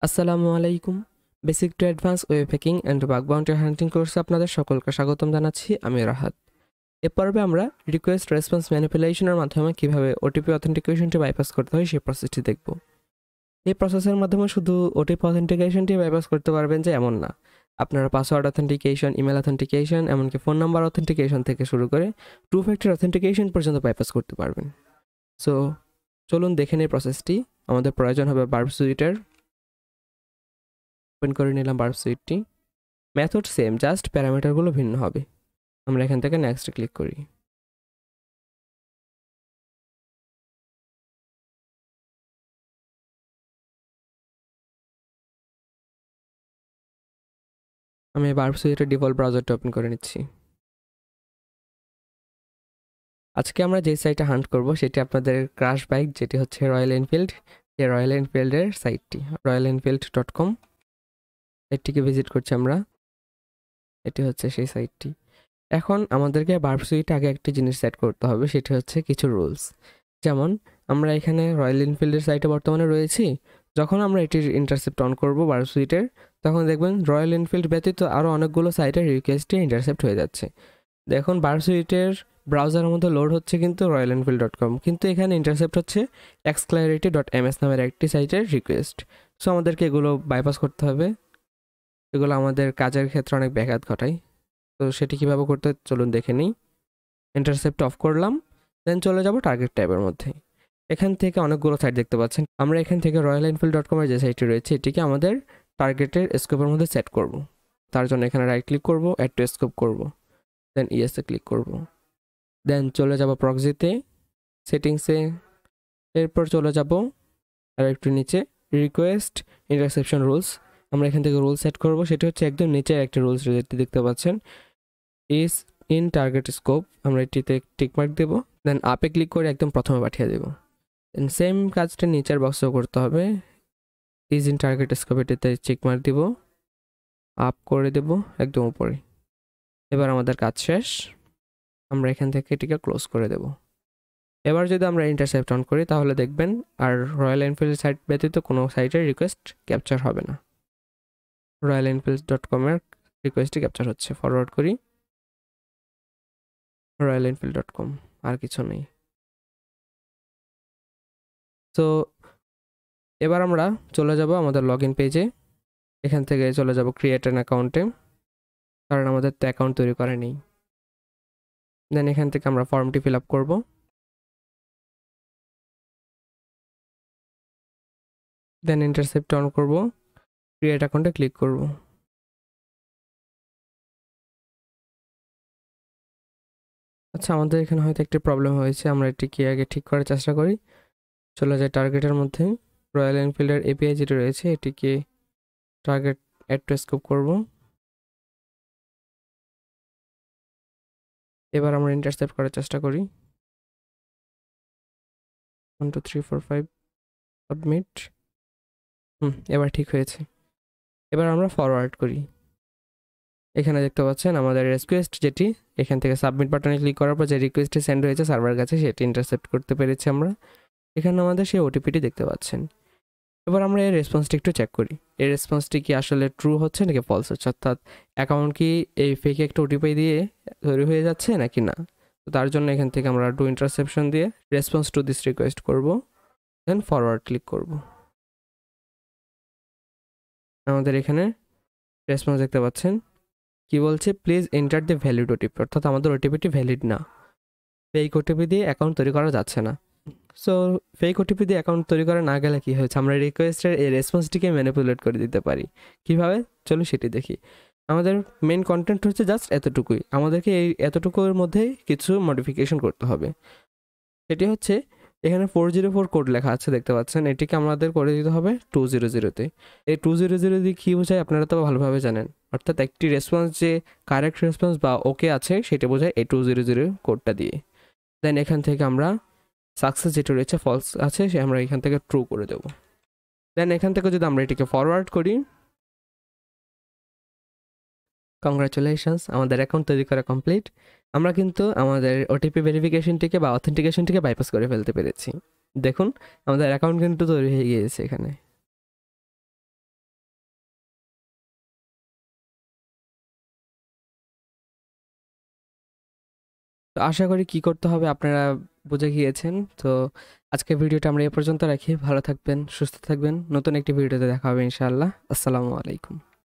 আসসালামু আলাইকুম। Basic to advance web hacking and bug bounty hunting কোর্সে আপনাদের সকলকে স্বাগতম জানাচ্ছি। আমি রাহাত। এ পর্বে আমরা রিকোয়েস্ট রেসপন্স ম্যানিপুলেশনের মাধ্যমে কিভাবে ওটিপি অথেন্টিকেশনটি বাইপাস করতে হয় সেই প্রসেসটি দেখব। এই প্রসেসের মাধ্যমে শুধু ওটিপি অথেন্টিকেশনটি বাইপাস করতে পারবেন যে এমন না, আপনারা পাসওয়ার্ড অথেন্টিকেশন, ইমেল অথেন্টিকেশন, এমনকি ফোন নাম্বার অথেন্টিকেশন থেকে শুরু করে টু ফ্যাক্টর অথেন্টিকেশন পর্যন্ত বাইপাস করতে পারবেন। সো চলুন দেখে নিই প্রসেসটি। আমাদের প্রয়োজন হবে বার্ব সুইটের। ওপেন করে নিলাম বার্ব সুইটটি। মেথড সেম, জাস্ট প্যারামিটারগুলো ভিন্ন হবে। আমরা এখান থেকে নেক্সট ক্লিক করি। আমি বার্ব সুইটের ডিফল্ট ব্রাউজারটা ওপেন করে নিচ্ছি। আজকে আমরা যে সাইটটা হান্ট করব সেটি আপনাদের ক্রাশ বাইক, যেটি হচ্ছে রয়্যাল এনফিল্ড, এই রয়্যাল এনফিল্ডের সাইটটি royalenfield.com। সাইটটিকে ভিজিট করছি আমরা। এটি হচ্ছে সেই সাইটটি। এখন আমাদেরকে বার্ব সুইটে আগে একটি জিনিস সেট করতে হবে, সেটি হচ্ছে কিছু রুলস। যেমন আমরা এখানে রয়্যাল এনফিল্ডের সাইটে বর্তমানে রয়েছি। যখন আমরা এটির ইন্টারসেপ্ট অন করব বার্ব সুইটের, তখন দেখবেন রয়্যাল এনফিল্ড ব্যতীত আরও অনেকগুলো সাইটের রিকোয়েস্টে ইন্টারসেপ্ট হয়ে যাচ্ছে। দেখুন বার্ব সুইটের ব্রাউজারের মধ্যে লোড হচ্ছে কিন্তু royalenfield.com, কিন্তু এখানে ইন্টারসেপ্ট হচ্ছে xclarity.ms নামের একটি সাইটের রিকোয়েস্ট। সো আমাদেরকে এগুলো বাইপাস করতে হবে। এগুলো আমাদের কাজের ক্ষেত্রে অনেক ব্যাঘাত ঘটায়। তো সেটি কীভাবে করতে চলুন দেখে নিই। ইন্টারসেপ্ট অফ করলাম, দেন চলে যাব টার্গেট ট্যাবের মধ্যে। এখান থেকে অনেকগুলো সাইট দেখতে পাচ্ছেন। আমরা এখান থেকে royalenfield.com এর যে সাইটটি রয়েছে এটিকে আমাদের টার্গেটের স্কোপের মধ্যে সেট করব। তার জন্য এখানে রাইট ক্লিক করব, অ্যাড টু স্কোপ করব, দেন ইয়েসে ক্লিক করব। দেন চলে যাব প্রক্সিতে, সেটিংসে, এরপর চলে যাব আর একটু নিচে রিকোয়েস্ট ইন্টারসেপশন রুলস। আমরা এখান থেকে রুল সেট করব, সেটি হচ্ছে একদম নিচের একটা রুলস যেটি দেখতে পাচ্ছেন, ইজ ইন টার্গেট স্কোপ। আমরা এটিতে টিকমার্ক দেব, দেন আপে ক্লিক করে একদম প্রথমে পাঠিয়ে দেব। দেন সেম কাজটা নিচের বক্সেও করতে হবে, ইজ ইন টার্গেট স্কোপ, এটিতে চেকমার্ক দিব, আপ করে দেব একদম উপরে। এবার আমাদের কাজ শেষ। আমরা এখান থেকে এটিকে ক্লোজ করে দেব। এবার যদি আমরা ইন্টারসেপ্ট অন করি তাহলে দেখবেন আর রয়্যাল এনফিল্ড সাইট ব্যতীত কোনো সাইটের রিকোয়েস্ট ক্যাপচার হবে না। royalenfield.com এর রিকোয়েস্টটি ক্যাপচার হচ্ছে। ফরওয়ার্ড করি, royalenfield.com, আর কিছু নেই। তো এবার আমরা চলে যাব আমাদের লগ ইন পেজে। এখান থেকে চলে যাব ক্রিয়েট অ্যান অ্যাকাউন্টে, কারণ আমাদের তো অ্যাকাউন্ট তৈরি করা নেই। দেন এখান থেকে আমরা ফর্মটি ফিল আপ করবো। দেন ইন্টারসেপ্ট অন করব, ক্রিয়েট অ্যাকাউন্টে ক্লিক করব। আচ্ছা, আমাদের এখানে হয়তো একটি প্রবলেম হয়েছে, আমরা এটিকে আগে ঠিক করার চেষ্টা করি। চলে যায় টার্গেটের মধ্যে, রয়্যাল এনফিল্ডের এপিআই যেটি রয়েছে এটিকে টার্গেট অ্যাড টু স্কোপ করব। এবার আমরা ইন্টারসেপ্ট করার চেষ্টা করি। 1 2 3 4 5 সাবমিট। এবার ঠিক হয়েছে। এবার আমরা ফরওয়ার্ড করি। এখানে দেখতে পাচ্ছেন আমাদের রিকোয়েস্ট যেটি, এখান থেকে সাবমিট বাটনে ক্লিক করার পর যে রিকোয়েস্টটি সেন্ড হয়েছে সার্ভারের কাছে সেটি ইন্টারসেপ্ট করতে পেরেছি আমরা। এখানে আমাদের সেই ওটিপিটি দেখতে পাচ্ছেন। এবার আমরা এর রেসপন্সটি একটু চেক করি। এই রেসপন্সটি কি আসলে ট্রু হচ্ছে নাকি ফলস হচ্ছে, অর্থাৎ অ্যাকাউন্ট কি এই ফেক একটা ওটিপি দিয়ে তৈরি হয়ে যাচ্ছে নাকি না। তো তার জন্য এখান থেকে আমরা ডু ইন্টারসেপশন দিয়ে রেসপন্স টু দিস রিকোয়েস্ট করব, দেন ফরওয়ার্ড ক্লিক করব। আমাদের এখানে রেসপন্স দেখতে পাচ্ছেন, কি বলছে, please enter the valid OTP, অর্থাৎ আমাদের ওটিপিটি ভ্যালিড না, ফেক ওটিপি দিয়ে অ্যাকাউন্ট তৈরি করা যাচ্ছে না। সো ফেক ওটিপি দিয়ে অ্যাকাউন্ট তৈরি করা না গেলে কী হয়েছে, আমরা রিকোয়েস্টের এই রেসপন্সটিকে ম্যানিপুলেট করে দিতে পারি। কীভাবে, চলো সেটি দেখি। আমাদের মেন কন্টেন্ট হচ্ছে জাস্ট এতটুকুই, আমাদেরকে এই এতটুকুর মধ্যে কিছু মডিফিকেশন করতে হবে। সেটি হচ্ছে এখানে 404 কোড লেখা আছে দেখতে পাচ্ছেন, এটিকে আমাদের করে দিতে হবে 200-তে। এই 200 দিয়ে কী বোঝায় আপনারা তো ভালোভাবে জানেন, অর্থাৎ একটি রেসপন্স যে কারেক্ট রেসপন্স বা ওকে আছে সেটা বোঝায় এই 200 কোডটা দিয়ে। দেন এখান থেকে আমরা সাকসেস যেটা রয়েছে ফলস আছে সে আমরা এখান থেকে ট্রু করে দেব। দেন এখান থেকে যদি আমরা এটিকে ফরওয়ার্ড করি, কংগ্রাচুলেশনস, আমাদের অ্যাকাউন্ট তৈরি করা কমপ্লিট। আমরা কিন্তু আমাদের ওটিপি ভেরিফিকেশনটিকে বা অথেন্টিকেশনটিকে বাইপাস করে ফেলতে পেরেছি। দেখুন আমাদের অ্যাকাউন্ট কিন্তু তৈরি হয়ে গিয়েছে এখানে। তো আশা করি কি করতে হবে আপনারা বুঝে গিয়েছেন। তো আজকের ভিডিওটা আমরা এ পর্যন্ত রাখি। ভালো থাকবেন, সুস্থ থাকবেন। নতুন একটি ভিডিওতে দেখা হবে ইনশাআল্লাহ। আসসালামু আলাইকুম।